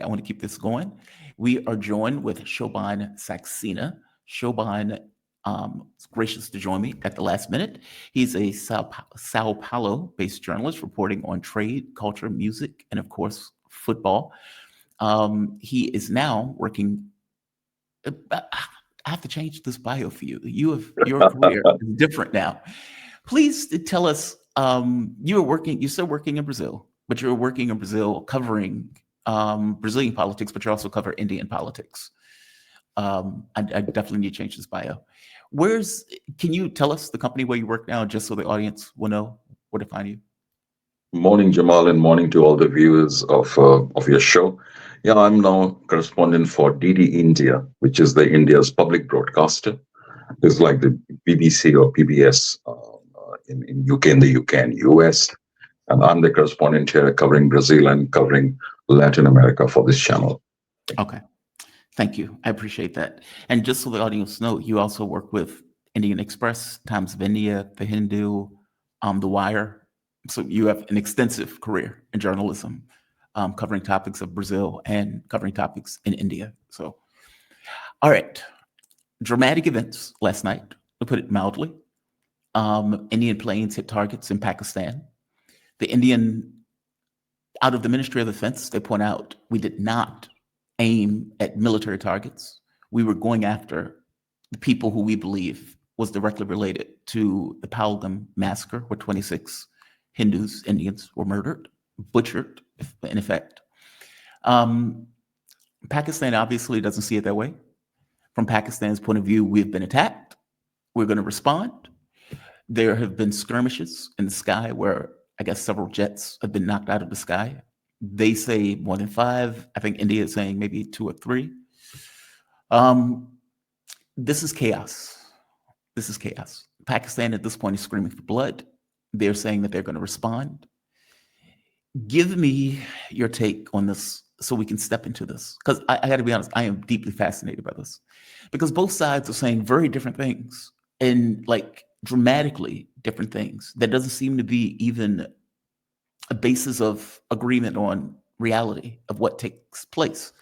I want to keep this going. We are joined with Shobhan Saxena. Shobhan is gracious to join me at the last minute. He's a Sao Paulo based journalist reporting on trade, culture, music, and of course, football. He is now working. I have to change this bio for you. Your career is different now. Please tell us. You're still working in Brazil, but you're working in Brazil covering Brazilian politics, but you also cover Indian politics. I definitely need to change this bio. Can you tell us the company where you work now, just so the audience will know where to find you? Morning, Jamal, and morning to all the viewers of your show. Yeah, I'm now correspondent for DD India, which is the India's public broadcaster. It's like the BBC or PBS in UK and US. And I'm the correspondent here covering Brazil and covering Latin America for this channel. Okay. Thank you. I appreciate that. And just so the audience know, you also work with Indian Express, Times of India, The Hindu, The Wire. So you have an extensive career in journalism, covering topics of Brazil and covering topics in India. So, all right. Dramatic events last night, to put it mildly. Indian planes hit targets in Pakistan. Out of the Ministry of Defense, they point out we did not aim at military targets. We were going after the people who we believe was directly related to the Pahalgam massacre, where 26 Hindus, Indians were murdered, butchered, in effect. Pakistan obviously doesn't see it that way. From Pakistan's point of view, we've been attacked. We're going to respond. There have been skirmishes in the sky where I guess several jets have been knocked out of the sky. They say more than 5. I think India is saying maybe 2 or 3. This is chaos. This is chaos. Pakistan at this point is screaming for blood. They're saying that they're going to respond. Give me your take on this so we can step into this. Because I got to be honest, I am deeply fascinated by this. Because both sides are saying very different things, and like dramatically different things. There doesn't seem to be even a basis of agreement on reality of what takes place.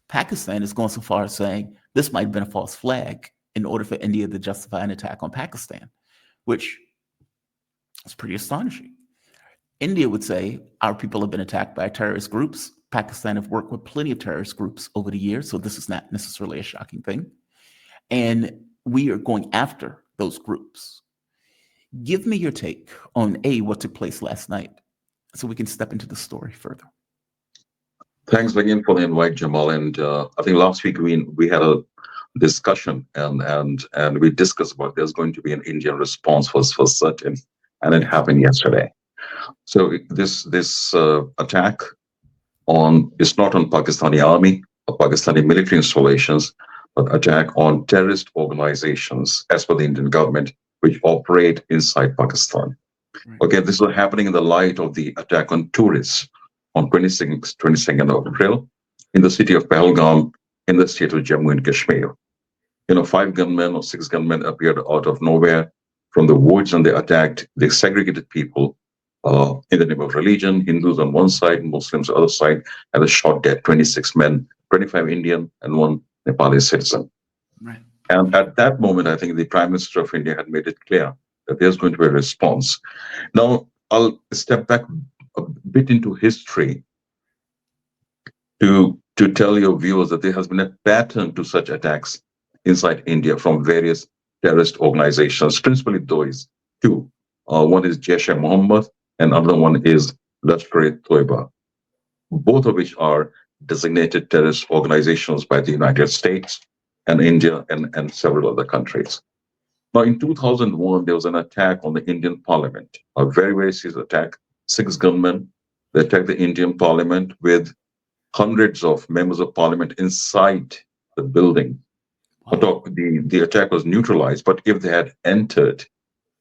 Pakistan is going so far as saying this might have been a false flag in order for India to justify an attack on Pakistan, which is pretty astonishing. India would say our people have been attacked by terrorist groups. Pakistan have worked with plenty of terrorist groups over the years, so this is not necessarily a shocking thing. And we are going after those groups. Give me your take on what took place last night, so we can step into the story further. Thanks again for the invite, Jamal. And I think last week we had a discussion and we discussed about there's going to be an Indian response for certain, and it happened yesterday. So this attack it's not on Pakistani army or Pakistani military installations, but attack on terrorist organizations as per the Indian government, which operate inside Pakistan. Right. Okay, this is happening in the light of the attack on tourists on 22nd of April in the city of Pahalgam in the state of Jammu and Kashmir. 5 gunmen or 6 gunmen appeared out of nowhere from the woods, and they segregated people in the name of religion, Hindus on one side, Muslims on the other side, and they shot dead 26 men, 25 Indian and 1 Nepali citizen. Right. And at that moment, I think the Prime Minister of India had made it clear that there's going to be a response. Now, I'll step back a bit into history to tell your viewers that there has been a pattern to such attacks inside India from various terrorist organizations, principally those 2. One is Jaish-e-Mohammed, and another one is Lashkar-e-Toiba, both of which are designated terrorist organizations by the United States and India and several other countries. Now, in 2001, there was an attack on the Indian Parliament, a very, very serious attack. 6 gunmen, they attacked the Indian Parliament with hundreds of members of Parliament inside the building. Wow. The attack was neutralized, but if they had entered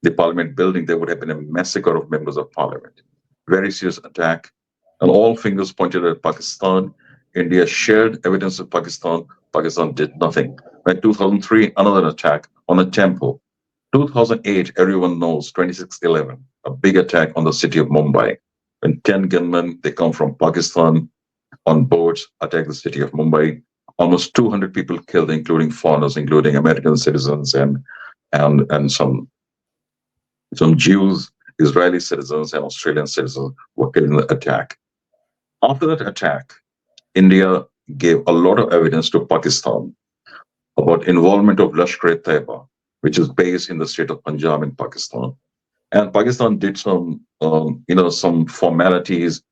the Parliament building, there would have been a massacre of members of Parliament. Very serious attack, and all fingers pointed at Pakistan. India shared evidence of Pakistan. Pakistan did nothing. In 2003, another attack on a temple. 2008, everyone knows, 26/11, a big attack on the city of Mumbai. When 10 gunmen, they come from Pakistan, on boats, attacked the city of Mumbai. Almost 200 people killed, including foreigners, including American citizens and some Jews, Israeli citizens, and Australian citizens were killed in the attack. After that attack, India gave a lot of evidence to Pakistan about involvement of Lashkar-e-Taiba, which is based in the state of Punjab in Pakistan. And Pakistan did some formalities,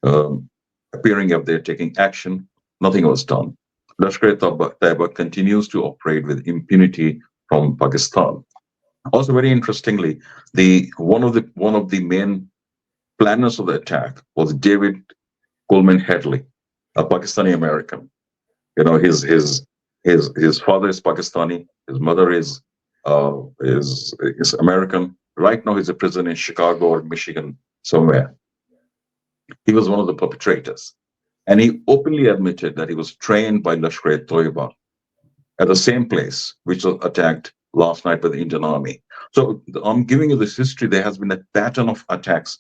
um, appearing if they're taking action. Nothing was done. Lashkar-e-Taiba continues to operate with impunity from Pakistan. Also, very interestingly, the one of the main planners of the attack was David Coleman Headley, a Pakistani American. His father is Pakistani, his mother is American. Right now, he's a prisoner in Chicago or Michigan somewhere. He was one of the perpetrators, and he openly admitted that he was trained by Lashkar-e-Toiba at the same place which was attacked last night by the Indian Army. So I'm giving you this history. There has been a pattern of attacks,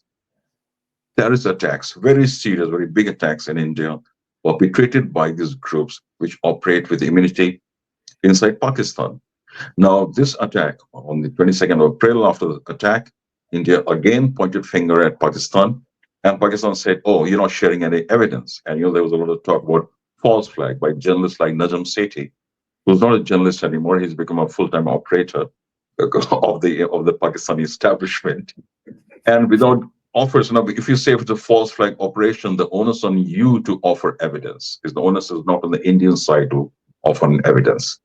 terrorist attacks, very serious, very big attacks in India, perpetrated by these groups which operate with immunity inside Pakistan. Now, this attack on the 22nd of April, after the attack, India again pointed finger at Pakistan, and Pakistan said, "Oh, you're not sharing any evidence." And there was a lot of talk about false flag by journalists like Najam Sethi, who's not a journalist anymore. He's become a full-time operator of the Pakistani establishment. And without offers, now if you say if it's a false flag operation, the onus on you to offer evidence is the onus is not on the Indian side to offer evidence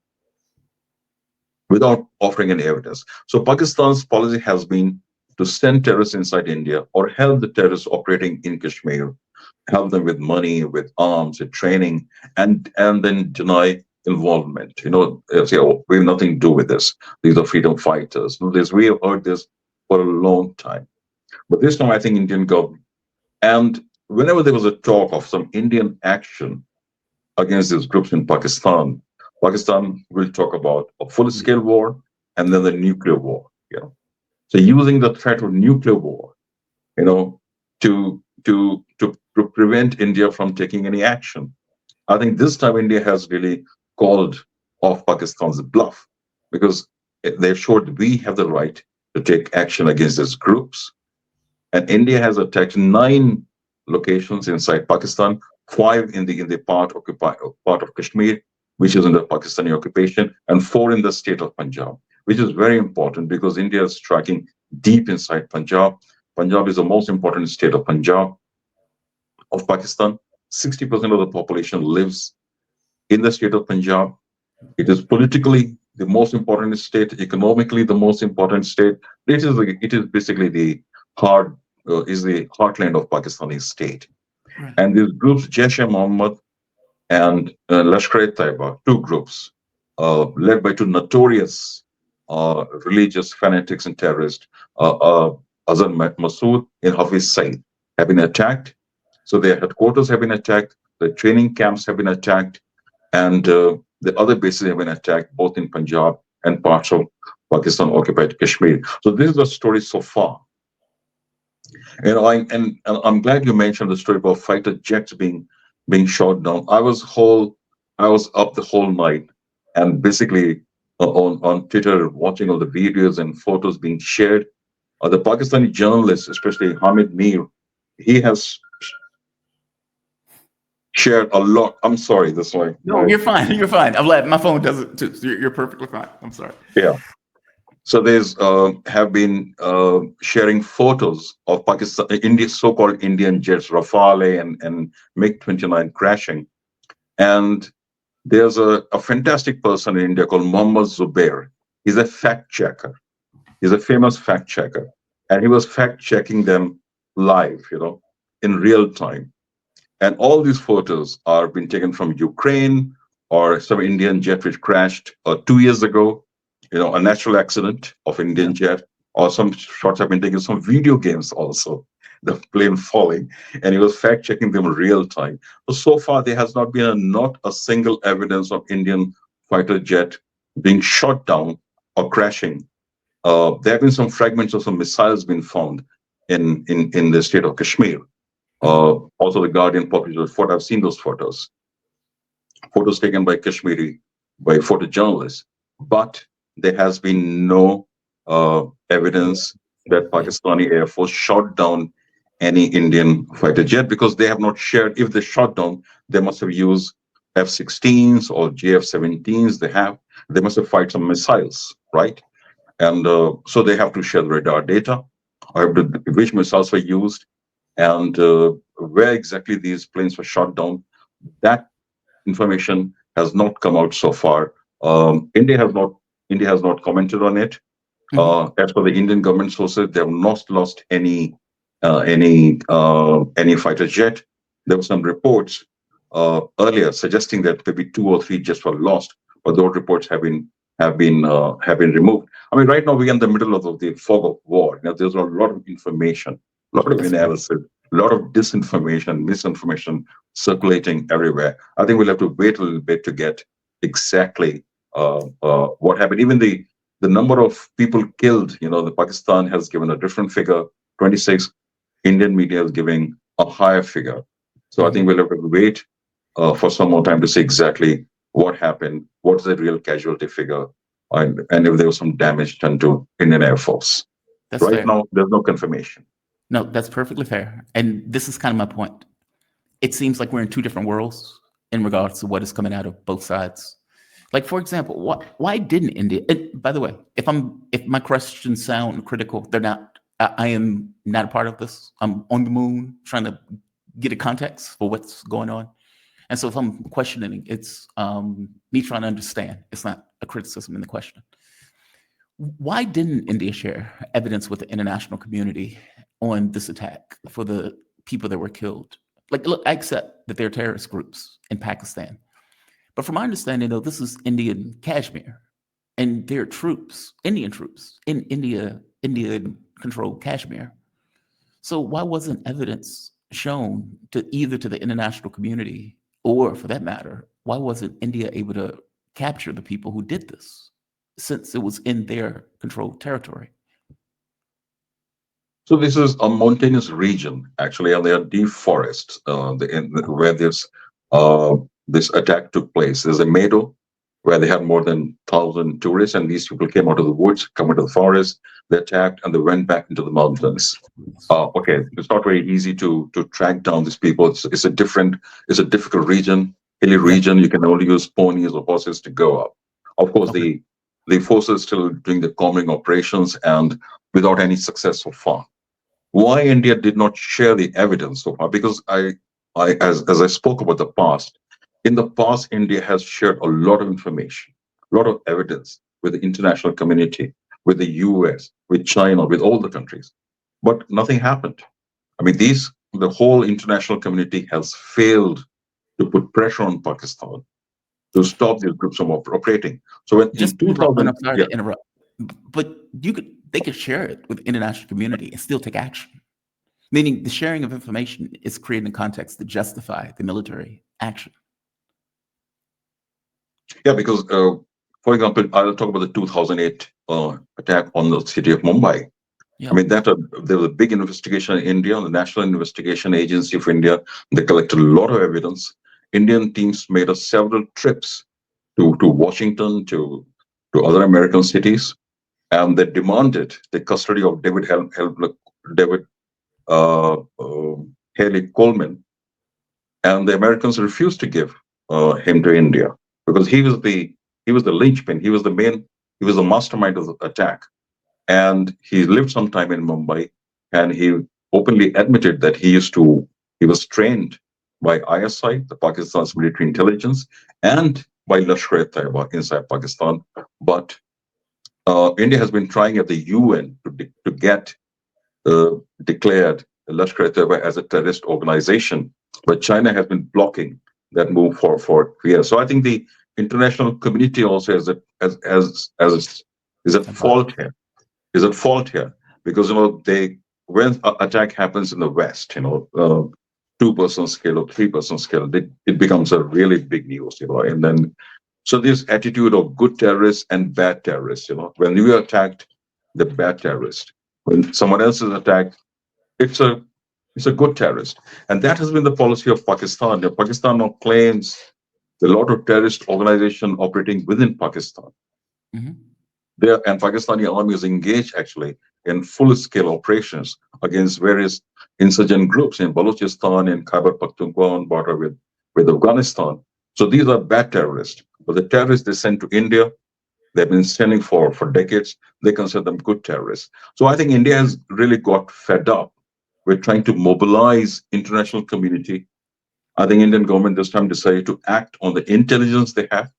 without offering any evidence. So Pakistan's policy has been to send terrorists inside India or help the terrorists operating in Kashmir, help them with money, with arms, with training, and then deny involvement. Say, "Oh, we have nothing to do with this. These are freedom fighters." We have heard this for a long time. But this time, I think Indian government, and whenever there was a talk of some Indian action against these groups in Pakistan, Pakistan will talk about a full-scale war and then the nuclear war. So using the threat of nuclear war, you know, to prevent India from taking any action. I think this time India has really called off Pakistan's bluff because they've showed we have the right to take action against these groups. And India has attacked 9 locations inside Pakistan, 5 in the part of Kashmir, which is under Pakistani occupation, and 4 in the state of Punjab, which is very important because India is striking deep inside Punjab. Punjab is the most important state of Pakistan. 60% of the population lives in the state of Punjab. It is politically the most important state, economically the most important state. It is basically the heartland of Pakistani state. Right. And these groups, Jaish-e-Mohammed and Lashkar-e-Taiba, 2 groups, led by 2 notorious religious fanatics and terrorists, Azhar Masood and Hafiz Saeed, have been attacked. So their headquarters have been attacked, the training camps have been attacked, and the other bases have been attacked, both in Punjab and parts of Pakistan-occupied Kashmir. So this is the story so far. And I'm glad you mentioned the story about fighter jets being shot down. I was up the whole night, and basically on Twitter watching all the videos and photos being shared. The Pakistani journalist, especially Hamid Mir, he has shared a lot. I'm sorry, this way. No, you're fine. You're fine. I'm glad my phone does it too. So you're perfectly fine. I'm sorry. Yeah. So there's have been sharing photos of Pakistan, so-called Indian jets, Rafale and MiG-29 crashing. And there's a fantastic person in India called Mohammad Zubair. He's a fact checker. He's a famous fact checker. And he was fact checking them live, in real time. And all these photos are being taken from Ukraine or some Indian jet which crashed 2 years ago, a natural accident of Indian jet, or some shots have been taken, some video games also, the plane falling, and he was fact checking them in real time. So far, there has not been not a single evidence of Indian fighter jet being shot down or crashing. There have been some fragments of some missiles being found in the state of Kashmir. Mhm. Also, the Guardian published a photo. I've seen those photos taken by Kashmiri, by photojournalists, but there has been no evidence that Yeah. Pakistani Air Force shot down any Indian fighter jet because they have not shared. If they shot down, they must have used F-16s or JF-17s. They must have fired some missiles, right? And so they have to share the radar data, or which missiles were used, and where exactly these planes were shot down. That information has not come out so far. India has not. India has not commented on it. Mhm. As for the Indian government sources, they have not lost any fighter jet. There were some reports earlier suggesting that maybe two or three jets were lost, but those reports have been removed. I mean, right now we're in the middle of the fog of war. Now, there's a lot of information, a lot of That's fair. analysis, a lot of disinformation, misinformation circulating everywhere. I think we'll have to wait a little bit to get exactly what happened. Even the number of people killed, the Pakistan has given a different figure, 26. Indian media is giving a higher figure. So I think Mhm. we'll have to wait for some more time to see exactly what happened, what's the real casualty figure, and if there was some damage done to Indian Air Force. That's Right fair. now, there's no confirmation. No, that's perfectly fair. And this is kind of my point. It seems like we're in two different worlds in regards to what is coming out of both sides. Like, for example, why didn't India? And by the way, if my questions sound critical, they're not. I am not a part of this. I'm on the moon trying to get a context for what's going on. And so if I'm questioning, it's me trying to understand. It's not a criticism in the question. Why didn't India share evidence with the international community on this attack for the people that were killed? Like, look, I accept that there are terrorist groups in Pakistan, but from my understanding, though, this is Indian Kashmir, and there are troops, Indian troops, in India, Indian-controlled Kashmir. So why wasn't evidence shown to either to the international community or, for that matter, why wasn't India able to capture the people who did this since it was in their controlled territory? So this is a mountainous region, actually, and there are deep forests where uh, this attack took place. There's a meadow where they had more than 1,000 tourists, and these people came out of the woods, come into the forest, they attacked, and they went back into the mountains. Okay, it's not very easy to track down these people. It's a difficult region, hilly Yeah. region. You can only use ponies or horses to go up. Of course, Okay. the forces still doing the combing operations and without any success so far. Why India did not share the evidence so far? Because as I spoke about the past, in the past, India has shared a lot of information, a lot of evidence with the international community, with the US, with China, with all the countries, but nothing happened. I mean, the whole international community has failed to put pressure on Pakistan to stop these groups from operating. So when Just in interrupt, and 2000, I'm sorry yeah, to interrupt, but they could share it with the international community and still take action. Meaning, the sharing of information is creating a context to justify the military action. yeah, because for example, I'll talk about the 2008 attack on the city of Mumbai. I Yeah. mean, there was a big investigation in India, the National Investigation Agency of India. They collected a lot of evidence. Indian teams made several trips to Washington, to other American cities, and they demanded the custody of David Haley Coleman, and the Americans refused to give him to India because he was the linchpin, he was the mastermind of the attack, and he lived some time in Mumbai, and he openly admitted that he was trained by ISI, the Pakistan's military intelligence, and by Lashkar-e-Taiba inside Pakistan. But India has been trying at the UN to get uh, declared Lashkar-e-Taiba as a terrorist organization, but China has been blocking that move for years. So I think the international community also is at fault here. Is at fault here because they when an attack happens in the West, 2% scale or 3% scale, it becomes a really big news, and then so this attitude of good terrorists and bad terrorists, when you are attacked, the bad terrorist. When someone else is attacked, it's a It's a good terrorist. And that has been the policy of Pakistan. Now, Pakistan now claims a lot of terrorist organization operating within Pakistan. Hmm. There and Pakistani army is engaged actually in full-scale operations against various insurgent groups in Balochistan and Khyber Pakhtunkhwa on border with Afghanistan. So these are bad terrorists. But the terrorists they send to India, they've been sending for decades. They consider them good terrorists. So I think India has really got fed up with trying to mobilize international community. I think Indian government this time decided to act on the intelligence they have.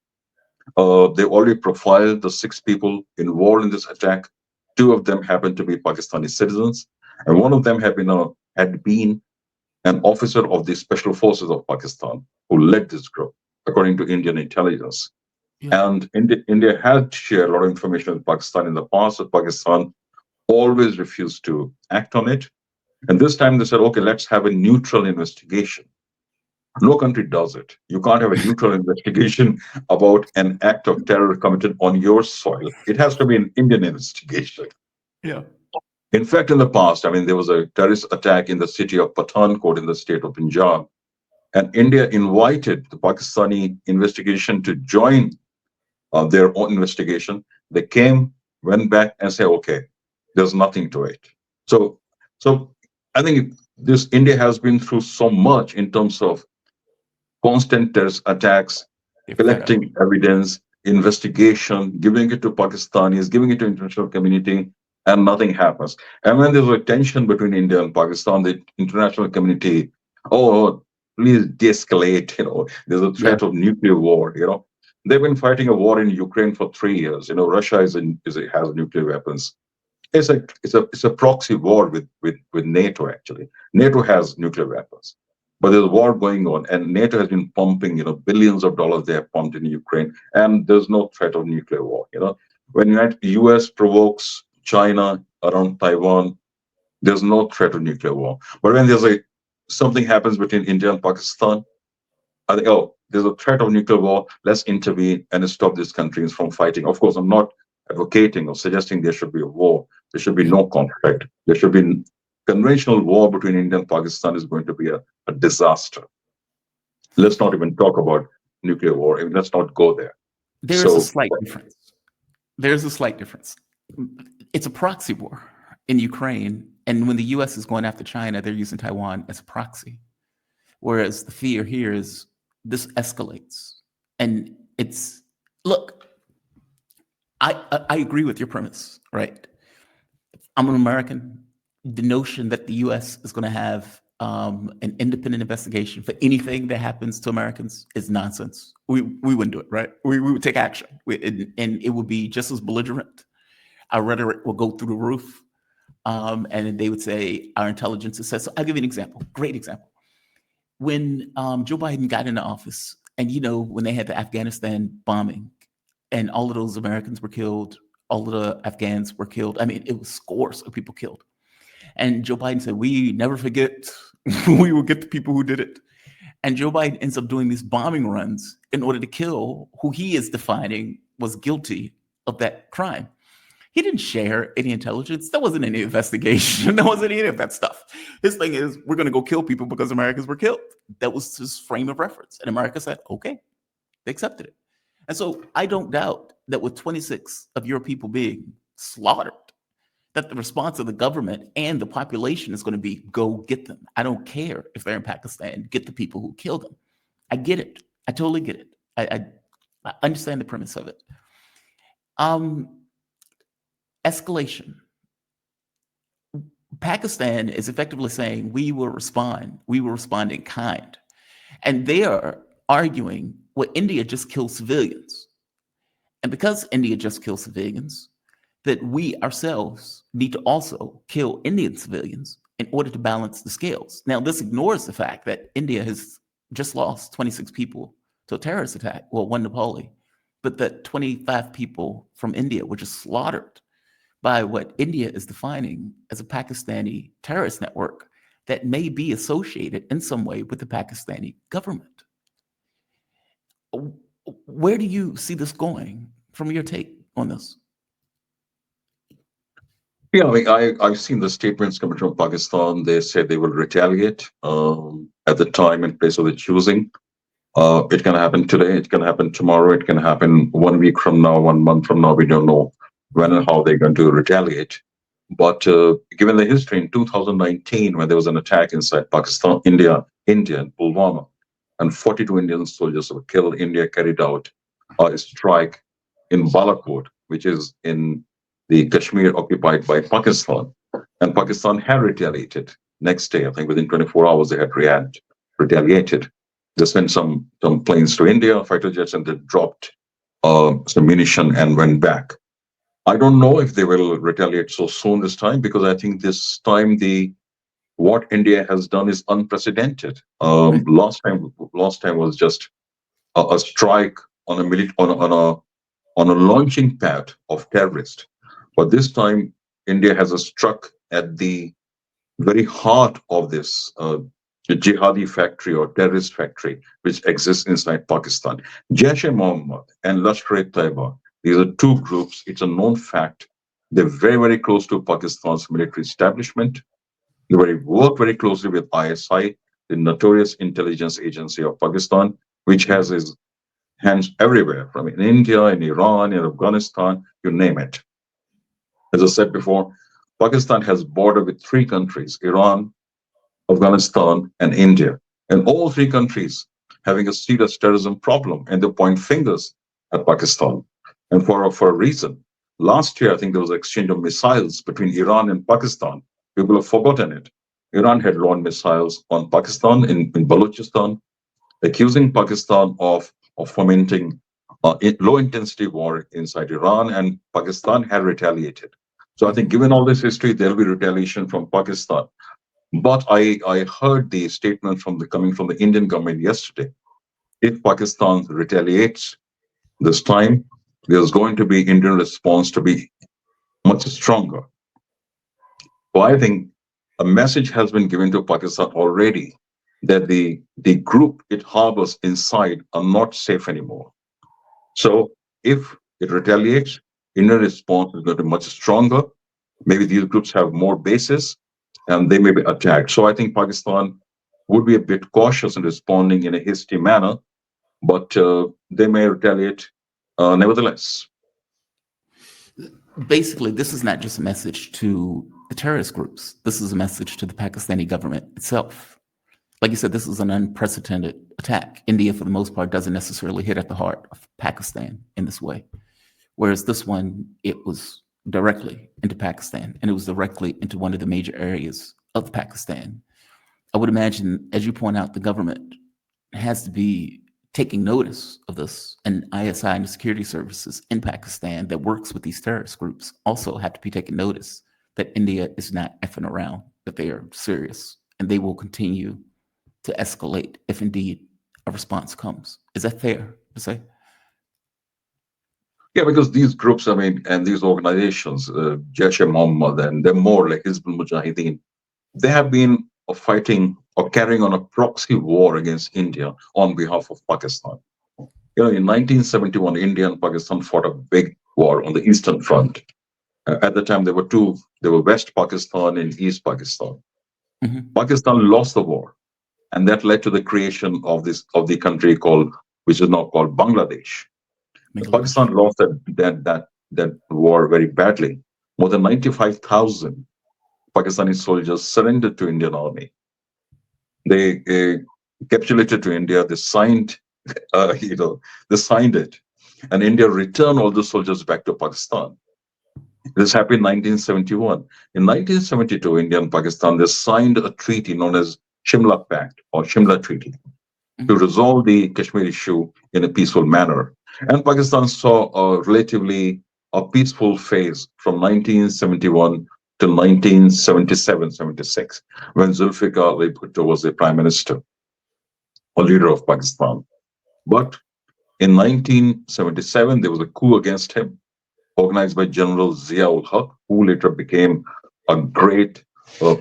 They already profiled the six people involved in this attack. Two of them happen to be Pakistani citizens, and one of them had been an officer of the special forces of Pakistan who led this group, according to Indian intelligence. Yeah. And India had shared a lot of information with Pakistan in the past, but Pakistan always refused to act on it. And this time they said, okay, let's have a neutral investigation. No country does it. You can't have a neutral investigation about an act of terror committed on your soil. It has to be an Indian investigation. Yeah. In fact, in the past, I mean, there was a terrorist attack in the city of Pathankot in the state of Punjab, and India invited the Pakistani investigation to join their own investigation. They came, went back, and said, "Okay, there's nothing to it." So, so I think this India has been through so much in terms of constant terrorist attacks, They're fed up. collecting evidence, investigation, giving it to Pakistanis, giving it to international community, and nothing happens. And when there's a tension between India and Pakistan, the international community, oh, please de-escalate. There's a Yeah. threat of nuclear war. They've been fighting a war in Ukraine for 3 years. Russia has nuclear weapons. It's a proxy war with NATO actually. NATO has nuclear weapons, but there's a war going on, and NATO has been pumping billions of dollars they have pumped in Ukraine, and there's no threat of nuclear war. When U.S. provokes China around Taiwan, there's no threat of nuclear war. But when there's a something happens between India and Pakistan, I think, oh, there's a threat of nuclear war. Let's intervene and stop these countries from fighting. Of course, I'm not advocating or suggesting there should be a war. There should be Yeah. no conflict. There should be conventional war between India and Pakistan is going to be a disaster. Let's not even talk about nuclear war. Let's not go there. There is a So, slight difference. There's a slight difference. It's a proxy war in Ukraine, and when the U.S. is going after China, they're using Taiwan as a proxy. Whereas the fear here is this escalates, and it's look. I agree with your premise, right? I'm an American. The notion that the U.S. is going to have an independent investigation for anything that happens to Americans is nonsense. We wouldn't do it, right? We would take action, and it would be just as belligerent. Our rhetoric will go through the roof, and they would say our intelligence is said. So I'll give you an example. Great example. When Joe Biden got into office, and when they had the Afghanistan bombing, and all of those Americans were killed, all of the Afghans were killed. I mean, it was scores of people killed. And Joe Biden said, "We never forget. We will get the people who did it." And Joe Biden ends up doing these bombing runs in order to kill who he is defining was guilty of that crime. He didn't share any intelligence. There wasn't any investigation. There wasn't any of that stuff. His thing is, we're going to go kill people because Americans were killed. That was his frame of reference. And America said, okay, they accepted it. And so I don't doubt that with 26 of your people being slaughtered, that the response of the government and the population is going to be go get them. I don't care if they're in Pakistan, get the people who killed them. I get it. I totally get it. I understand the premise of it. Um, Escalation. Pakistan is effectively saying we will respond. We will respond in kind. And they are arguing, well, India just killed civilians. And because India just killed civilians, that we ourselves need to also kill Indian civilians in order to balance the scales. Now, this ignores the fact that India has just lost 26 people to a terrorist attack, well, one Nepali, but that 25 people from India were just slaughtered by what India is defining as a Pakistani terrorist network that may be associated in some way with the Pakistani government. Where do you see this going from your take on this? Yeah, I mean, I've seen the statements coming from Pakistan. They said they will retaliate at the time and place of the choosing. It can happen today. It can happen tomorrow. It can happen 1 week from now, 1 month from now. We don't know when and how they're going to retaliate. But given the history in 2019, when there was an attack inside Pakistan, India, in Pulwama, and 42 Indian soldiers were killed, India carried out a strike in Balakot, which is in the Kashmir occupied by Pakistan. And Pakistan had retaliated. Next day, I think within 24 hours, they had retaliated. They sent some planes to India, fighter jets, and they dropped some munition and went back. I don't know if they will retaliate so soon this time, because I think this time the what India has done is unprecedented. Right. Last time was just a strike on a on a launching pad of terrorists, but this time India has a struck at the very heart of this jihadi factory or terrorist factory which exists inside Pakistan. Jaish-e-Mohammed and Lashkar-e-Taiba, these are two groups. It's a known fact. They're very, very close to Pakistan's military establishment. Work very closely with ISI, the notorious intelligence agency of Pakistan, which has its hands everywhere, from in India, in Iran, in Afghanistan, you name it. As I said before, Pakistan has border with three countries: Iran, Afghanistan, and India. And all three countries having a serious terrorism problem, and they point fingers at Pakistan. And for a reason. Last year, I think there was an exchange of missiles between Iran and Pakistan. People have forgotten it. Iran had launched missiles on Pakistan in Balochistan, accusing Pakistan of fomenting low intensity war inside Iran, and Pakistan had retaliated. So I think, Mhm. given all this history, there'll be retaliation from Pakistan. But I heard the statement coming from the Indian government yesterday. If Pakistan retaliates this time, there's going to be Indian response to be much stronger. So I think a message has been given to Pakistan already that the group it harbors inside are not safe anymore. So if it retaliates, Indian response is going to be much stronger. Maybe these groups have more bases and they may be attacked. So I think Pakistan would be a bit cautious in responding in a hasty manner, but they may retaliate nevertheless. Basically, this is not just a message to the terrorist groups. This is a message to the Pakistani government itself. Like you said, this is an unprecedented attack. India, for the most part, doesn't necessarily hit at the heart of Pakistan in this way. Whereas this one, it was directly into Pakistan, and it was directly into one of the major areas of Pakistan. I would imagine, as you point out, the government has to be taking notice of this, and ISI and the security services in Pakistan that works with these terrorist groups also have to be taking notice that India is not effing around, that they are serious, and they will continue to escalate if indeed a response comes. Is that fair to say? Yeah, because these groups, I mean, and these organizations, Jaish-e-Mohammed, and they're more like Hizbul Mujahideen, they have been fighting or carrying on a proxy war against India on behalf of Pakistan. In 1971, India and Pakistan fought a big war on the Eastern Front. At the time, there were two. There were West Pakistan and East Pakistan. Mm-hmm. Pakistan lost the war, and that led to the creation of the country which is now called Bangladesh. Bangladesh. Pakistan lost that war very badly. More than 95,000 Pakistani soldiers surrendered to Indian army. They capitulated to India. They signed, they signed it, and India returned all the soldiers back to Pakistan. This happened in 1971. In 1972, India and Pakistan they signed a treaty known as Shimla Pact or Shimla Treaty to Mm-hmm. resolve the Kashmir issue in a peaceful manner. And Pakistan saw a peaceful phase from 1971 to 1977-76, when Zulfikar Ali Bhutto was the prime minister or leader of Pakistan. But in 1977, there was a coup against him, organized by General Zia-ul Haq, who later became a great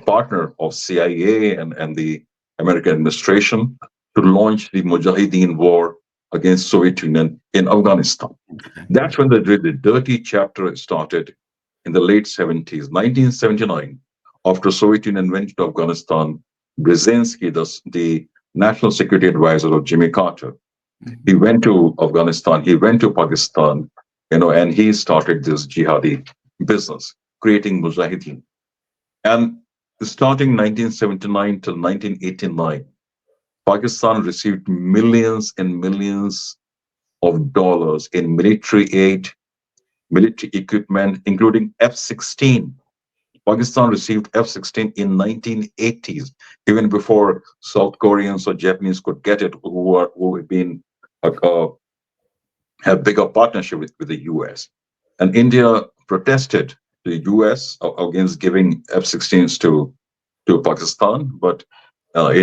partner of CIA and the American administration to launch the Mujahideen war against Soviet Union in Afghanistan. That's when the dirty chapter started in the late 70s, 1979, after Soviet Union invented Afghanistan, Brzezinski, the national security advisor of Jimmy Carter, he Mhm. went to Afghanistan, he went to Pakistan, and he started this jihadi business, creating mujahideen. And starting 1979 till 1989, Pakistan received millions and millions of dollars in military aid, military equipment, including F-16. Pakistan received F-16 in 1980s, even before South Koreans or Japanese could get it, who had been uh, have bigger partnership with the US. And India protested the US against giving F-16s to Pakistan, but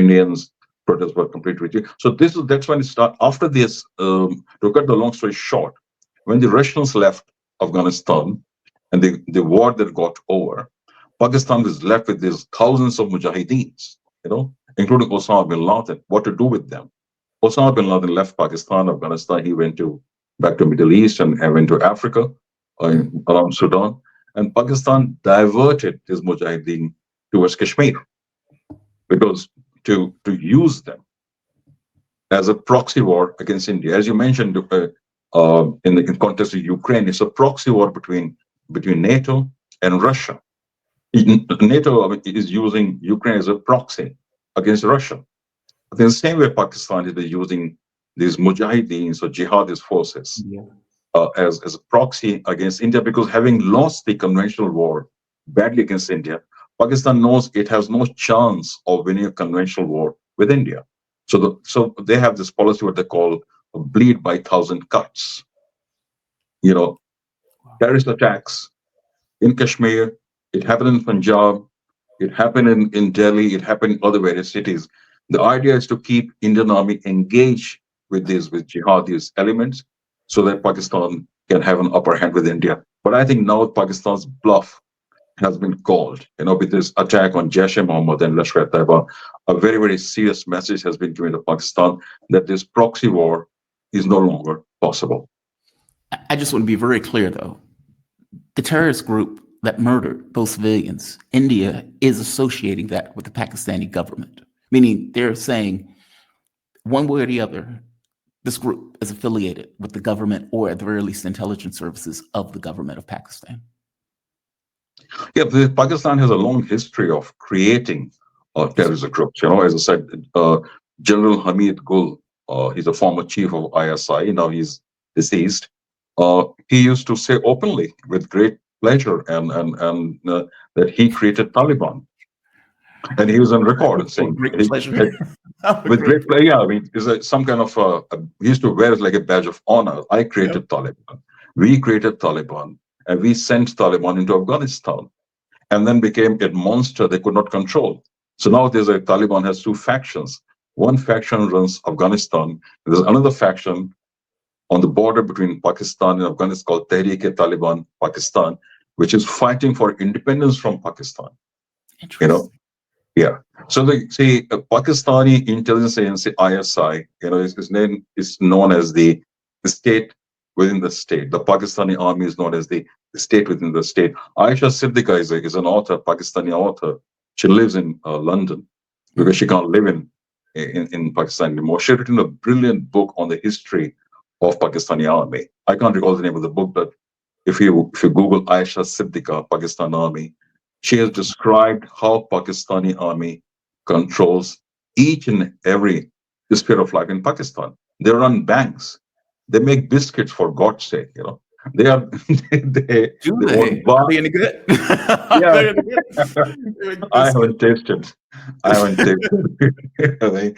Indians protests were completely rejected. So that's when it started. After this, to cut the long story short, when the Russians left Afghanistan and the war that got over, Pakistan was left with these thousands of mujahideens, including Osama bin Laden. What to do with them? Osama bin Laden left Pakistan, Afghanistan. He went to back to Middle East and went to Africa, around Sudan. And Pakistan diverted his mujahideen towards Kashmir because to use them as a proxy war against India, as you mentioned, in context of Ukraine, it's a proxy war between NATO and Russia. NATO is using Ukraine as a proxy against Russia. In the same way, Pakistan is using these mujahideens or jihadist forces Yeah. as a proxy against India, because having lost the conventional war badly against India, Pakistan knows it has no chance of winning a conventional war with India. So they have this policy, what they call a bleed by thousand cuts. You know, Wow. terrorist attacks in Kashmir, it happened in Punjab, it happened in Delhi, it happened in other various cities. The idea is to keep Indian army engaged with jihadist elements so that Pakistan can have an upper hand with India. But I think now Pakistan's bluff has been called, with this attack on Jaish-e-Mohammed and Lashkar-e-Taiba. A very, very serious message has been given to Pakistan that this proxy war is no longer possible. I just want to be very clear, though. The terrorist group that murdered those civilians, India is associating that with the Pakistani government, meaning they're saying one way or the other, this group is affiliated with the government or at the very least intelligence services of the government of Pakistan. Yeah, Pakistan has a long history of creating terrorist groups. As I said, General Hamid Gul, he's a former chief of ISI. Now he's deceased. He used to say openly, with great pleasure, and that he created Taliban, and he was on record and saying Great he, pleasure. with Great great pleasure. pleasure. Yeah, I mean, it's some kind of he used to wear it like a badge of honor. I Yep. created Taliban. We created Taliban, and we sent Taliban into Afghanistan, and then became a monster they could not control. So now Taliban has two factions. One faction runs Afghanistan. There's another faction on the border between Pakistan and Afghanistan called Tehrik-e-Taliban Pakistan, which is fighting for independence from Pakistan. You know, Interesting. yeah. So Pakistani intelligence agency ISI, his name is known as the state within the state. The Pakistani army is known as the state within the state. Aisha Siddiqa is an author, Pakistani author. She lives in London because she Mhm. can't live in Pakistan anymore. She written a brilliant book on the history of Pakistani army. I can't recall the name of the book, but if you Google Aisha Siddiqa, Pakistan Army, she has described how Pakistani Army controls each and every sphere of life in Pakistan. They run banks. They make biscuits, for God's sake. They are Do they own they? Are vast. they any good? Are Yeah, they any good? They make I biscuit. haven't tasted. I haven't tasted.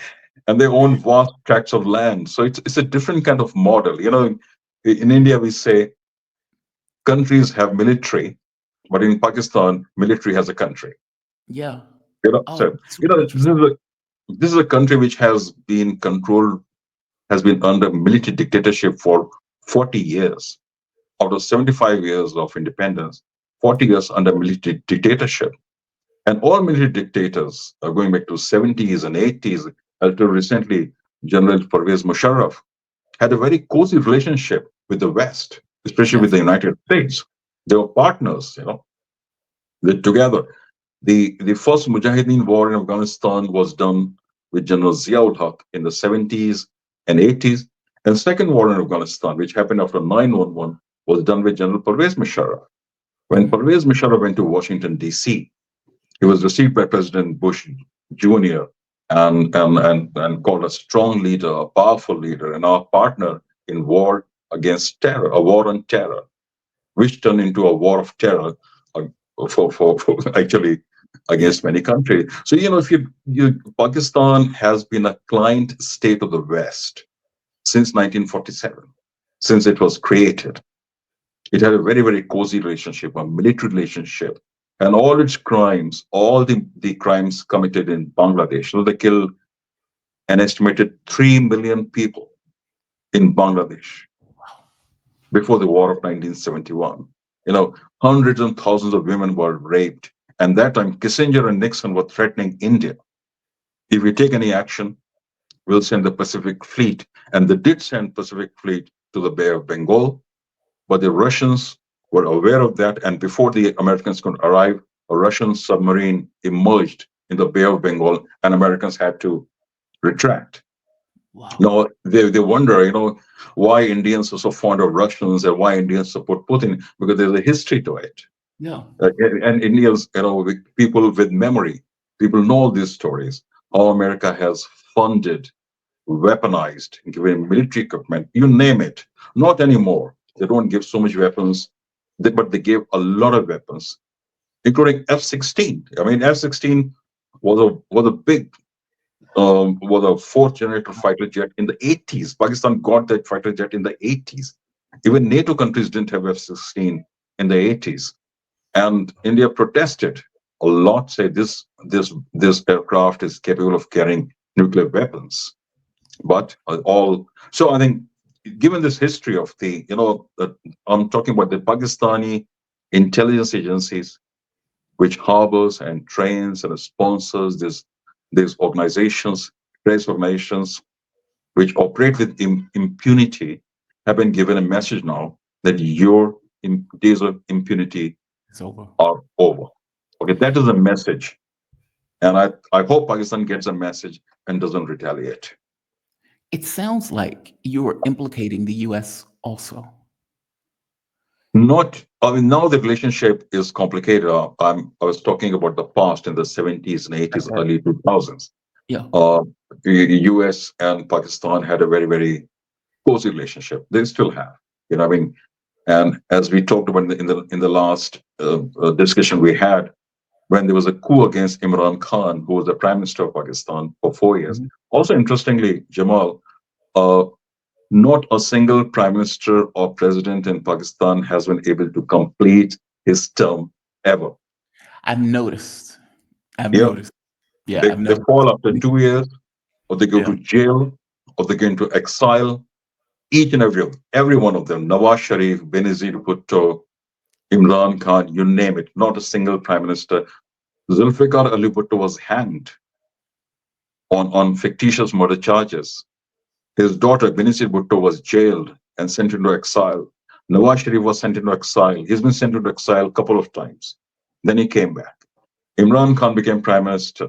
And they own vast tracts of land. So it's a different kind of model. In India we say countries have military, but in Pakistan, military has a country. Yeah. Oh, So super interesting. this is a country which has been controlled, has been under military dictatorship for 40 years. Out of 75 years of independence, 40 years under military dictatorship. And all military dictators, going back to 70s and 80s, until recently, General Pervez Musharraf had a very cozy relationship with the West, especially with Yes. the United States. They were partners, they together. The first Mujahideen war in Afghanistan was done with General Ziaul Haq in the 70s and 80s. And the second war in Afghanistan, which happened after 9/11, was done with General Pervez Musharraf. When Mhm. Pervez Musharraf went to Washington, D.C., he was received by President Bush Jr. And called a strong leader, a powerful leader, and our partner in war against terror, a war on terror, which turned into a war of terror uh, for actually Yeah. against many countries. So if Pakistan has been a client state of the West since 1947, since it was created. It had a very, very cozy relationship, a military relationship, and all its crimes, all the crimes committed in Bangladesh. So they killed an estimated 3 million people in Bangladesh before the war of 1971. You know, hundreds and thousands of women were raped. And that time, Kissinger and Nixon were threatening India. If we take any action, we'll send the Pacific Fleet. And they did send Pacific Fleet to the Bay of Bengal, but the Russians were aware of that. And before the Americans could arrive, a Russian submarine emerged in the Bay of Bengal, and Americans had to retract. Wow. No, they wonder, why Indians are so fond of Russians and why Indians support Putin, because there's a history to it. Yeah. And Indians, people with memory, people know these stories. How America has funded, weaponized, given military equipment, you name it. Not anymore. They don't give so much weapons, but they gave a lot of weapons, including F-16. I mean, F-16 was a big was a fourth generator fighter jet in the 80s. Pakistan got that fighter jet in the 80s. Even NATO countries didn't have F-16 in the 80s. And India protested a lot, say this aircraft is capable of carrying nuclear weapons. But all so I think, given this history of I'm talking about the Pakistani intelligence agencies, which harbors and trains and sponsors these organizations, terrorist organizations, which operate with impunity, have been given a message now that your days of impunity It's over. are over. Okay, that is a message. And I hope Pakistan gets a message and doesn't retaliate. It sounds like you are implicating the US also. Not, I mean, now the relationship is complicated. I was talking about the past in the 70s and 80s, Okay. early 2000s. Yeah. Uh, the US and Pakistan had a very, very cozy relationship. They still have, I mean, and as we talked about in the last discussion we had, when there was a coup against Imran Khan, who was the prime minister of Pakistan for 4 years. Mhm. Also, interestingly, Jamal, uh, not a single prime minister or president in Pakistan has been able to complete his term ever. I've noticed. I've Yeah, noticed. Yeah, they, I've they noticed. fall after 2 years, or they go Yeah. to jail, or they go into exile. Each and every one of them, Nawaz Sharif, Benazir Bhutto, Imran Khan, you name it, not a single prime minister. Zulfikar Ali Bhutto was hanged on fictitious murder charges. His daughter, Benazir Bhutto, was jailed and sent into exile. Nawaz Sharif was sent into exile. He's been sent into exile a couple of times. Then he came back. Imran Khan became prime minister.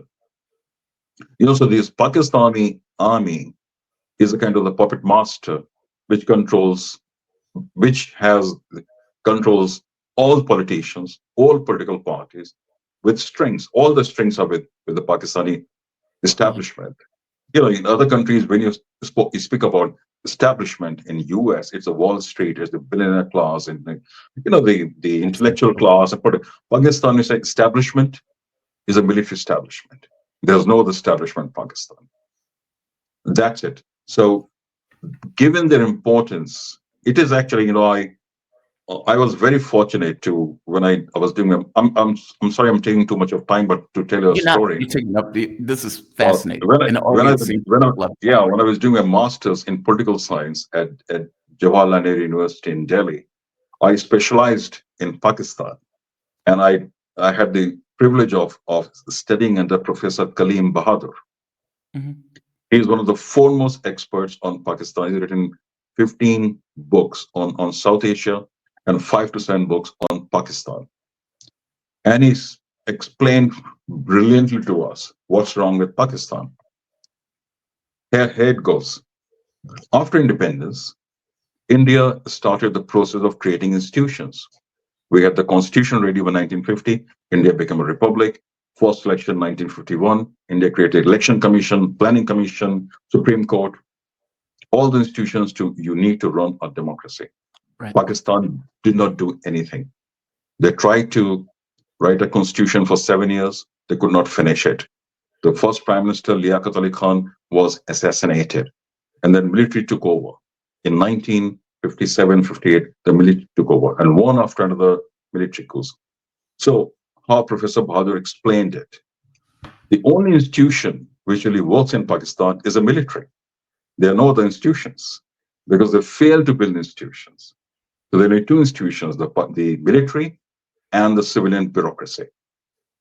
So this Pakistani army is a kind of the puppet master, which controls, which has controls all politicians, all political parties, with strings. All the strings are with the Pakistani Uh, establishment. In other countries, when you speak about establishment in US, it's the Wall Street, it's the billionaire class, and the I see. intellectual class. But Pakistan is establishment is a military establishment. There's no other establishment in Pakistan. That's it. So, given their importance, it is actually, I was very fortunate to when I was doing. I'm sorry, I'm taking too much of time, but to tell you a You're not. story. You're taking up this is Uh, fascinating, when I and the when I audience seems when I to love yeah when I was doing a master's in political science at Jawaharlal Nehru University in Delhi, I specialized in Pakistan, and I had the privilege of studying under Professor Kaleem Bahadur. it. Mhm. He's one of the foremost experts on Pakistan. He's written 15 books on South Asia and 5 to 7 books on Pakistan. And he's explained brilliantly to us what's wrong with Pakistan. Here it goes. After independence, India started the process of creating institutions. We had the constitution ready by 1950. India became a republic. First election 1951. India created election commission, planning commission, Supreme Court, all the institutions you need to run a democracy. Right. Pakistan did not do anything. They tried to write a constitution for 7 years. They could not finish it. The first Prime Minister, Liaquat Ali Khan, was assassinated. And then military took over. In 1957, 58, the military took over. And one after another military coups. So how Professor Bahadur explained it, the only institution which really works in Pakistan is a military. There are no other institutions because they failed to build institutions. So there are two institutions, the military and the civilian bureaucracy.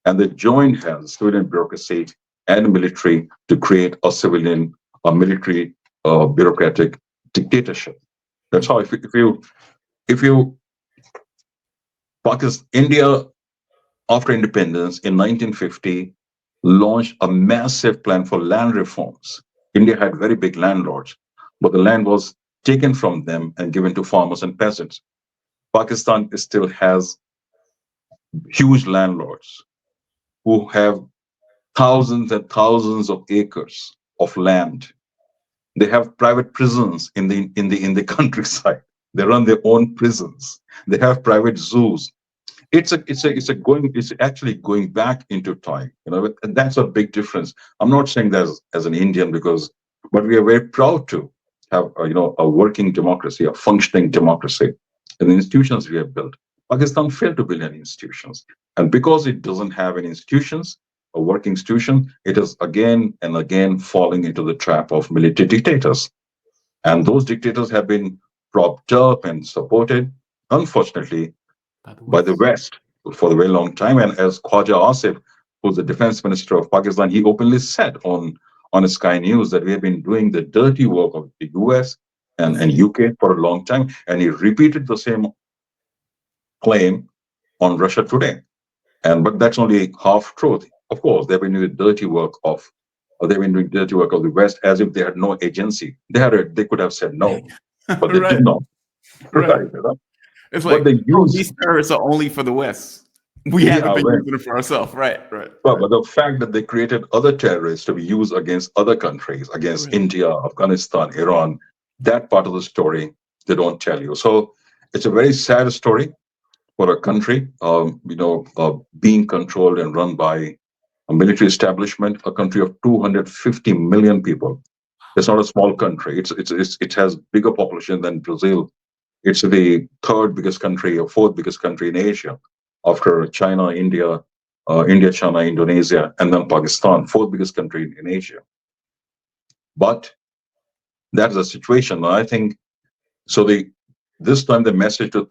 And they joined hands, civilian bureaucracy and military, to create a military bureaucratic dictatorship. That's how, if you Pakistan, India, after independence in 1950, launched a massive plan for land reforms. India had very big landlords, but the land was taken from them and given to farmers and peasants. Pakistan still has huge landlords who have thousands and thousands of acres of land. They have private prisons in the countryside. They run their own prisons. They have private zoos. It's actually going back into time. And that's a big difference. I'm not saying that as an Indian, but we are very proud to have a working democracy, a functioning democracy, and the institutions we have built. Pakistan failed to build any institutions, and because it doesn't have any institutions, a working institution, it is again and again falling into the trap of military dictators, and those dictators have been propped up and supported, unfortunately, by the West for a very long time. And as Khwaja Asif, who's the defense minister of Pakistan, he openly said on Sky News that we have been doing the dirty work of the US and UK for a long time. And he repeated the same claim on Russia Today. But that's only half truth. Of course, they've been doing dirty work of the West as if they had no agency. They could have said no, but they Right. did not. Right. Right. It's But like, they oh, use these terrorists are only for the West. We haven't yeah, been right. using it for ourselves. Right. Right. Well, Right. but the fact that they created other terrorists to be used against other countries, against Right. India, Afghanistan, Iran, that part of the story they don't tell you. So it's a very sad story for a country, being controlled and run by a military establishment, a country of 250 million people. It's not a small country. It has bigger population than Brazil. It's the third biggest country or fourth biggest country in Asia after China, India, China, Indonesia, and then Pakistan, fourth biggest country in Asia. But that is a situation. I think so. This time the message to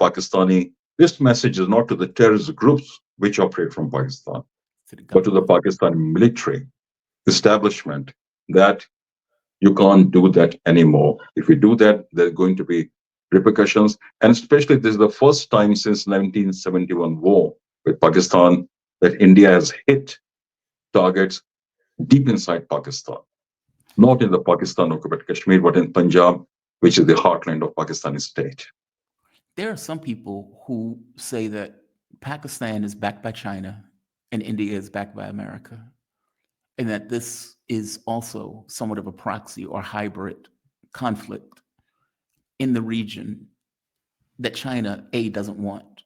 this message is not to the terrorist groups which operate from Pakistan, To the but to the government. Pakistani military establishment that you can't do that anymore. If you do that, there are going to be repercussions. And especially, this is the first time since 1971 war with Pakistan that India has hit targets deep inside Pakistan, not in the Pakistan occupied Kashmir, but in Punjab, which is the heartland of Pakistani state. There are some people who say that Pakistan is backed by China and India is backed by America, and that this is also somewhat of a proxy or hybrid conflict in the region that China doesn't want.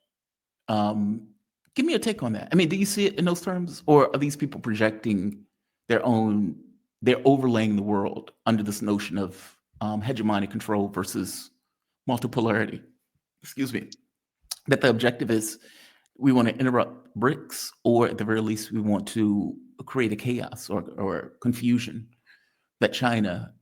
Um, Give me a take on that. I mean, do you see it in those terms, or are these people projecting their own? They're overlaying the world under this notion of hegemonic control versus multipolarity. Excuse me. That the objective is we want to interrupt BRICS, or at the very least, we want to create a chaos or confusion that China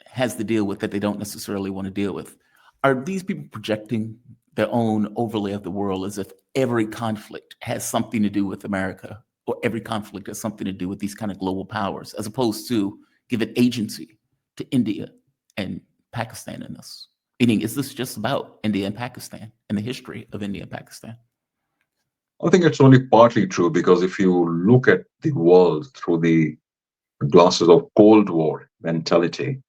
has to deal with that they don't necessarily want to deal with. Are these people projecting their own overlay of the world as if every conflict has something to do with America, or every conflict has something to do with these kind of global powers, as opposed to give it agency to India and Pakistan in this Meaning, is this just about India and Pakistan and the history of India and Pakistan? I think it's only partly true because if you look at the world through the glasses of Cold War mentality,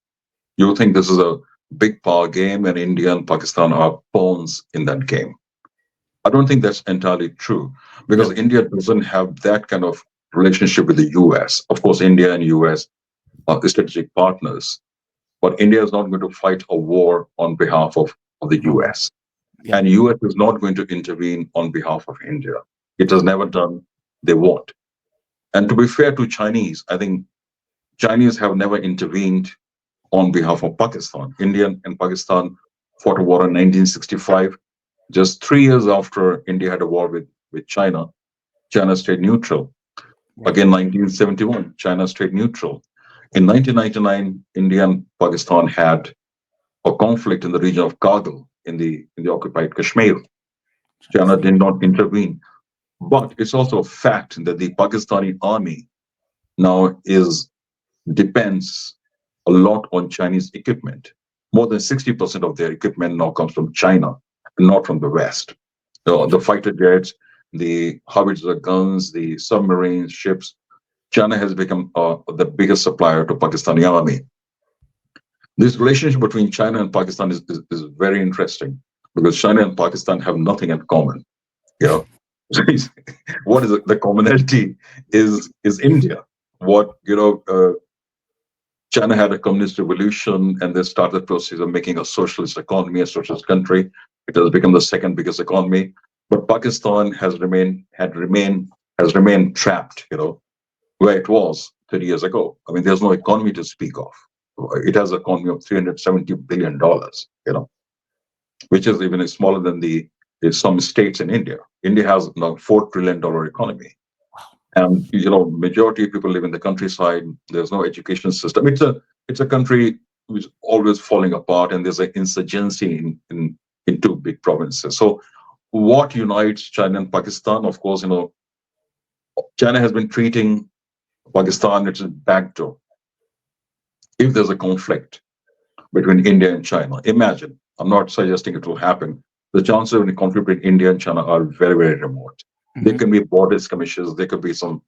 you think this is a big power game and India and Pakistan are pawns in that game. I don't think that's entirely true because Really? India doesn't have that kind of relationship with the US. Of course, India and US are strategic partners, but India is not going to fight a war on behalf of the Mhm. US. Yeah. And US is not going to intervene on behalf of India. It has never done, they won't. And to be fair to Chinese, I think Chinese have never intervened on behalf of Pakistan. India and Pakistan fought a war in 1965. Just 3 years after India had a war with China, China stayed neutral. Right. Again, 1971, China stayed neutral. In 1999, India and Pakistan had a conflict in the region of Kargil in the occupied Kashmir. I China see. did not intervene. But it's also a fact that the Pakistani army now is depends a lot on Chinese equipment. More than 60% of their equipment now comes from China, not from the West. So the Interesting. fighter jets, the howitzer guns, the submarines, ships, China has become the biggest supplier to Pakistani army. This relationship between China and Pakistan is very interesting because China and Pakistan have nothing in common. You know, what is it? The commonality is India. What China had a communist revolution and they started the process of making a socialist economy, a socialist country. It has become the second biggest economy. But Pakistan has remained trapped, where it was 30 years ago. I mean, there's no economy to speak of. It has an economy of $370 billion, which is even smaller than the some states in India. India has now $4 trillion economy. And majority of people live in the countryside. There's no education system. It's a country which is always falling apart, and there's an insurgency in two big provinces. So what unites China and Pakistan? Of course, China has been treating Pakistan as a backdoor. If there's a conflict between India and China, imagine. I'm not suggesting it will happen. The chances of a conflict between India and China are very, very remote. There Hmm. can be border skirmishes. There could be some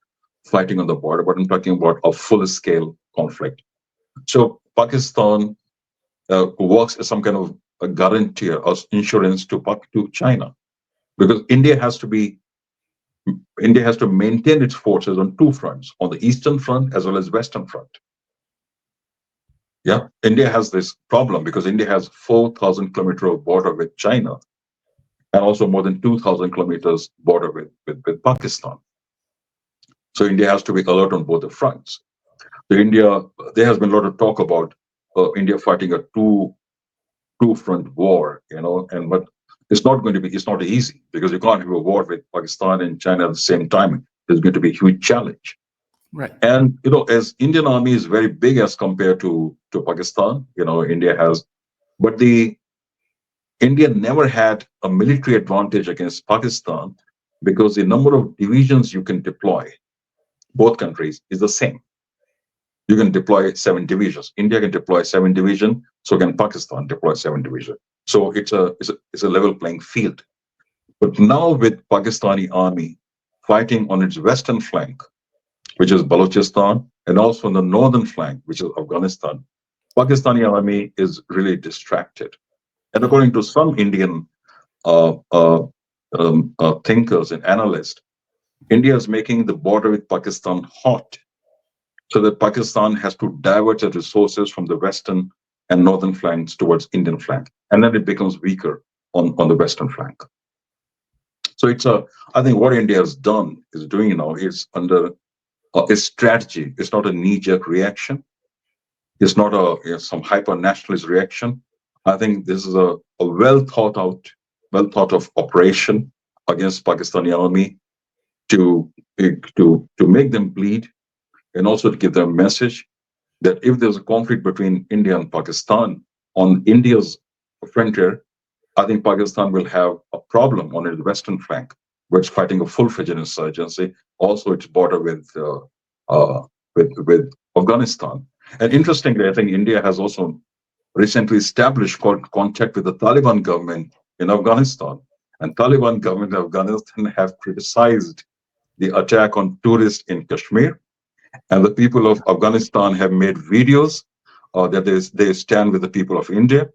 fighting on the border, but I'm talking about a full-scale conflict. So Pakistan works as some kind of a guarantor or insurance to China because India has to maintain its forces on two fronts, on the eastern front as well as western front. Yeah, India has this problem because India has 4,000 kilometers of border with China and also more than 2,000 kilometers border with Pakistan. So India has to be alert on both the fronts. So India, there has been a lot of talk about India fighting a two front war, and but it's not easy because you can't have a war with Pakistan and China at the same time. There's going to be a huge challenge. Right. And as Indian army is very big as compared to Pakistan, India has, but the India never had a military advantage against Pakistan because the number of divisions you can deploy, both countries, is the same. You can deploy 7 divisions. India can deploy 7 divisions, so can Pakistan deploy 7 divisions. So it's a level playing field. But now with Pakistani army fighting on its western flank, which is Balochistan, and also on the northern flank, which is Afghanistan, Pakistani army is really distracted. And Yeah. according to some Indian uh, uh, thinkers and analysts, India is making the border with Pakistan hot so that Pakistan has to divert its resources from the western and northern flanks towards Indian flank, and then it becomes weaker on the western flank. So I think what India has done is doing now is under a strategy. It's not a knee-jerk reaction. It's not some hyper nationalist reaction. I think this is a well thought of operation against Pakistani army to to make them bleed and also to give them a message that if there's a conflict between India and Pakistan on India's frontier, I think Pakistan will have a problem on its western flank, where it's fighting a full-fledged insurgency. Also, its border with Afghanistan. And interestingly, I think India has also recently established contact with the Taliban government in Afghanistan. And Taliban government in Afghanistan have criticized the attack on tourists in Kashmir. And the people of Afghanistan have made videos that they stand with the people of India,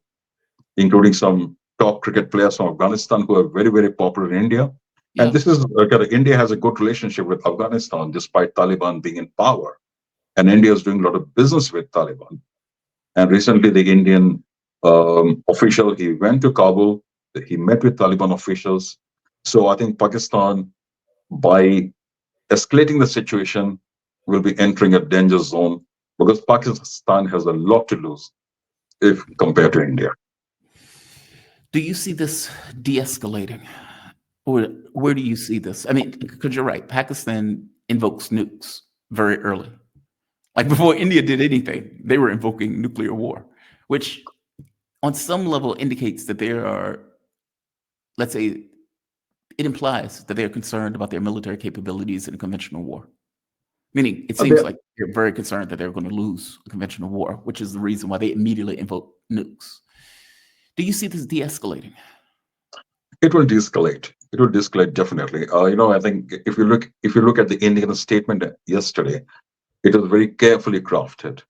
including some top cricket players from Afghanistan who are very, very popular in India. And Yeah. this is India has a good relationship with Afghanistan despite Taliban being in power. And India is doing a lot of business with Taliban. And recently, the Indian official, he went to Kabul, he met with Taliban officials. So I think Pakistan, by escalating the situation, will be entering a danger zone because Pakistan has a lot to lose if compared to India. Do you see this de-escalating, or where do you see this? I mean, because you're right, Pakistan invokes nukes very early. Like before India did anything, they were invoking nuclear war, which on some level indicates that there are, let's say, it implies that they're concerned about their military capabilities in a conventional war. Meaning, it seems There- like they're very concerned that they're going to lose a conventional war, which is the reason why they immediately invoke nukes. Do you see this de-escalating? It will de-escalate. It will de-escalate definitely. I think if you look at the Indian statement yesterday, it was very carefully crafted.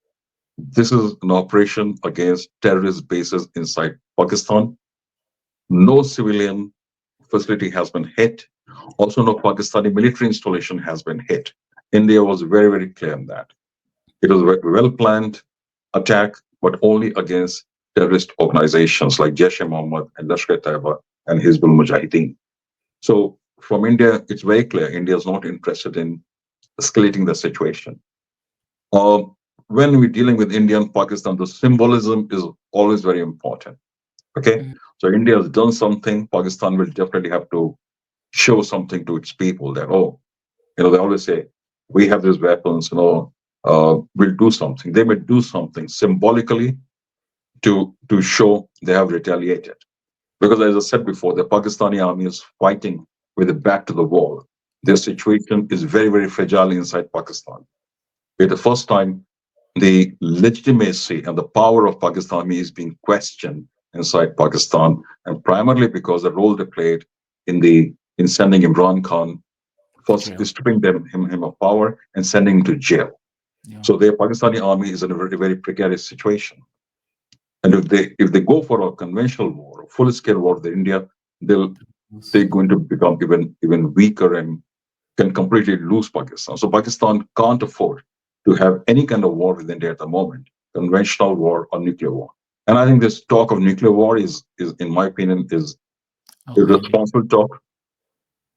This is an operation against terrorist bases inside Pakistan. No civilian facility has been hit. Also, no Pakistani military installation has been hit. India was very, very clear on that. It was a well planned attack, but only against terrorist organizations like Jaish-e-Mohammed and Lashkar-e-Taiba and Hizbul Mujahideen. So, from India, it's very clear India is not interested in escalating the situation. Um, when we're dealing with India and Pakistan, the symbolism is always very important. Okay, Mhm. so India has done something. Pakistan will definitely have to show something to its people that, oh, they always say we have these weapons. We'll do something. They may do something symbolically to show they have retaliated. Because as I said before, the Pakistani army is fighting with the back to the wall. Their Yeah. situation is very, very fragile inside Pakistan. For the first time, the legitimacy and the power of Pakistan Army is being questioned inside Pakistan, and primarily because the role they played in sending Imran Khan To first jail. stripping him of power and sending him to jail. Yeah. So the Pakistani army is in a very, very precarious situation. And if they go for a conventional war, a full scale war with India, they'll they're going to become even weaker and can completely lose Pakistan. So Pakistan can't afford to have any kind of war with India at the moment, conventional war or nuclear war. And I think this talk of nuclear war is in my opinion, is Outlandish. irresponsible talk.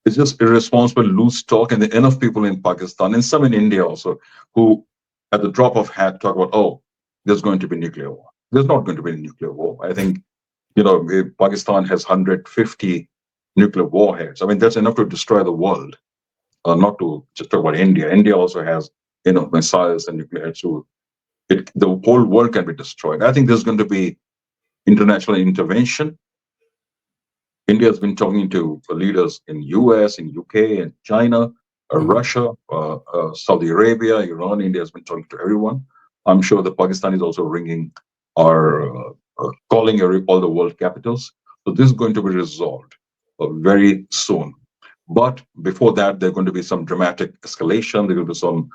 It's just irresponsible, loose talk, and there are enough people in Pakistan and some in India also who, at the drop of hat, talk about, oh, there's going to be nuclear war. There's not going to be a nuclear war. I think, Pakistan has 150 nuclear warheads. I mean, that's enough to destroy the world, not to just talk about India. India also has, missiles and nuclear heads. So the whole world can be destroyed. I think there's going to be international intervention. India has been talking to leaders in US, in UK, and China, Mhm. Russia, Saudi Arabia, Iran. India has been talking to everyone. I'm sure the Pakistan is also ringing or calling all the world capitals. So this is going to be resolved very soon. But before that, there's going to be some dramatic escalation. There will be some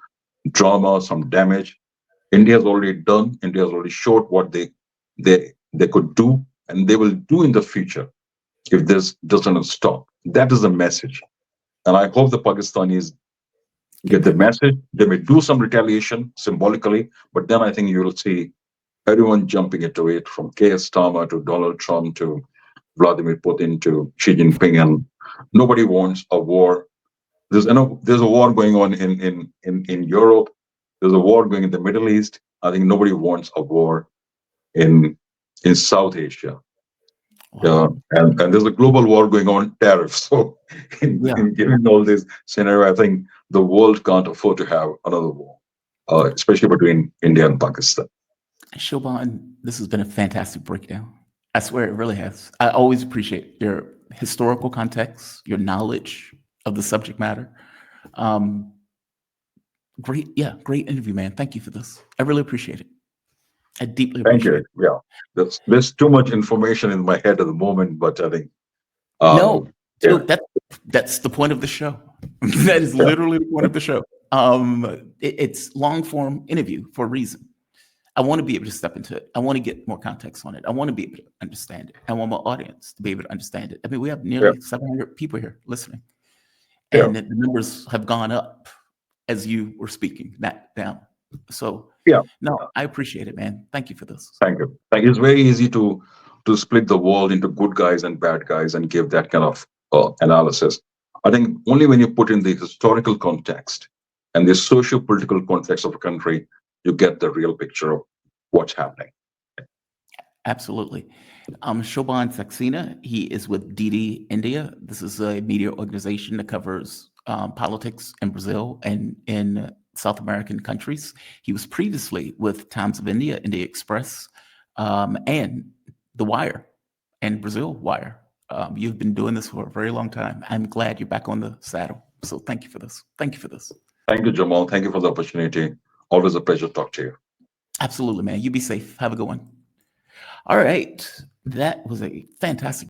drama, some damage. India has already done. India has already showed what they could do, and they will do in the future if this doesn't stop. That is the message. And I hope the Pakistanis Get get the that message. message. They may do some retaliation symbolically, but then I think you will see everyone jumping into it from K.S. Tama to Donald Trump to Vladimir Putin to Xi Jinping. And nobody wants a war. There's a war going on in Europe. There's a war going in the Middle East. I think nobody wants a war in in South Asia. Wow. And there's a global war going on, tariffs. So, Yeah. in given all this scenario, I think the world can't afford to have another war, especially between India and Pakistan. Shobhan, this has been a fantastic breakdown. I swear it really has. I always appreciate your historical context, your knowledge of the subject matter. Um, great, yeah, great interview, man. Thank you for this. I really appreciate it. I deeply Thank appreciate you. it. Yeah, there's too much information in my head at the moment, but I think No, yeah, dude, that's the point of the show. That is yeah, literally the point of the show. It's long form interview for a reason. I want to be able to step into it. I want to get more context on it. I want to be able to understand it. I want my audience to be able to understand it. I mean, we have yeah, nearly 700 people here listening, yeah, and the numbers have gone up as you were speaking, not down. So, yeah. no, I appreciate it, man. Thank you for this. Thank you. Thank you. It's very easy to split the world into good guys and bad guys and give that kind of analysis. I think only when you put in the historical context and the socio-political context of a country, you get the real picture of what's happening. Absolutely. Shobhan Saxena, he is with DD India. This is a media organization that covers politics in Brazil and in South American countries. He was previously with Times of India, India Express, and The Wire and Brazil Wire. You've been doing this for a very long time. I'm glad you're back on the saddle. So thank you for this. Thank you for this. Thank you, Jamal. Thank you for the opportunity. Always a pleasure to talk to you. Absolutely, man. You be safe. Have a good one. All right. That was a fantastic